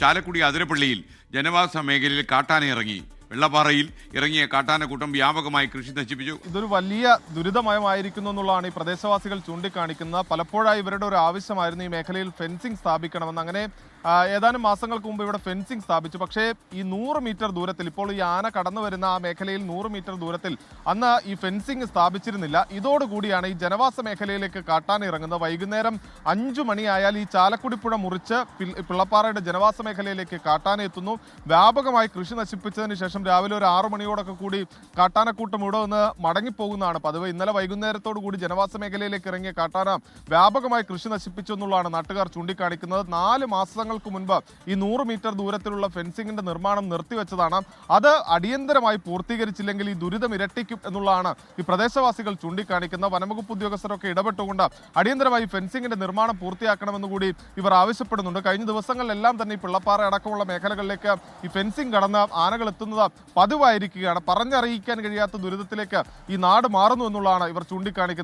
ചാലക്കുടി അതിരപ്പള്ളിയിൽ ജനവാസ മേഖലയിൽ കാട്ടാന ഇറങ്ങി. വെള്ളപ്പാറയിൽ ഇറങ്ങിയ കാട്ടാനക്കൂട്ടം വ്യാപകമായി കൃഷി നശിപ്പിച്ചു. ഇതൊരു വലിയ ദുരിതമയമായിരിക്കുന്നു എന്നുള്ളതാണ് ഈ പ്രദേശവാസികൾ ചൂണ്ടിക്കാണിക്കുന്നത്. പലപ്പോഴായി ഇവരുടെ ഒരു ആവശ്യമായിരുന്നു ഈ മേഖലയിൽ ഫെൻസിംഗ് സ്ഥാപിക്കണമെന്ന്. അങ്ങനെ ഏതാനും മാസങ്ങൾക്ക് മുമ്പ് ഇവിടെ ഫെൻസിംഗ് സ്ഥാപിച്ചു. പക്ഷേ ഈ 100 മീറ്റർ ദൂരത്തിൽ, ഇപ്പോൾ ഈ ആന കടന്നു വരുന്ന ആ മേഖലയിൽ 100 മീറ്റർ ദൂരത്തിൽ അന്ന് ഈ ഫെൻസിംഗ് സ്ഥാപിച്ചിരുന്നില്ല. ഇതോടുകൂടിയാണ് ഈ ജനവാസ മേഖലയിലേക്ക് കാട്ടാന ഇറങ്ങുന്നത്. വൈകുന്നേരം 5 മണിയായാൽ ഈ ചാലക്കുടിപ്പുഴ മുറിച്ച് പിള്ളപ്പാറയുടെ ജനവാസ മേഖലയിലേക്ക് കാട്ടാന എത്തുന്നു. വ്യാപകമായി കൃഷി നശിപ്പിച്ചതിന് ശേഷം രാവിലെ ഒരു 6 മണിയോടൊക്കെ കൂടി കാട്ടാനക്കൂട്ടം ഇവിടെ നിന്ന് മടങ്ങിപ്പോകുന്നതാണ് പതിവ്. ഇന്നലെ വൈകുന്നേരത്തോടു കൂടി ജനവാസ മേഖലയിലേക്ക് ഇറങ്ങിയ കാട്ടാന വ്യാപകമായി കൃഷി നശിപ്പിച്ചു എന്നുള്ളതാണ് നാട്ടുകാർ ചൂണ്ടിക്കാണിക്കുന്നത്. 4 മാസങ്ങൾക്ക് മുൻപ് ഈ 100 മീറ്റർ ദൂരത്തിലുള്ള ഫെൻസിംഗിന്റെ നിർമ്മാണം നിർത്തിവെച്ചതാണ്. അത് അടിയന്തരമായി പൂർത്തീകരിച്ചില്ലെങ്കിൽ ഈ ദുരിതം ഇരട്ടിക്കും എന്നുള്ളതാണ് ഈ പ്രദേശവാസികൾ ചൂണ്ടിക്കാണിക്കുന്നത്. വനംവകുപ്പ് ഉദ്യോഗസ്ഥരൊക്കെ ഇടപെട്ടുകൊണ്ട് അടിയന്തരമായി ഫെൻസിംഗിന്റെ നിർമ്മാണം പൂർത്തിയാക്കണമെന്ന് കൂടി ഇവർ ആവശ്യപ്പെടുന്നുണ്ട്. കഴിഞ്ഞ ദിവസങ്ങളിലെല്ലാം തന്നെ ഈ പിള്ളപ്പാറ അടക്കമുള്ള മേഖലകളിലേക്ക് ഈ ഫെൻസിംഗ് കടന്ന് ആനകൾ എത്തുന്നത് പതിവായിരിക്കുകയാണ്. പറഞ്ഞറിയിക്കാൻ കഴിയാത്ത ദുരിതത്തിലേക്ക് ഈ നാട് മാറുന്നു എന്നുള്ളതാണ് ഇവർ ചൂണ്ടിക്കാണിക്കുന്നത്.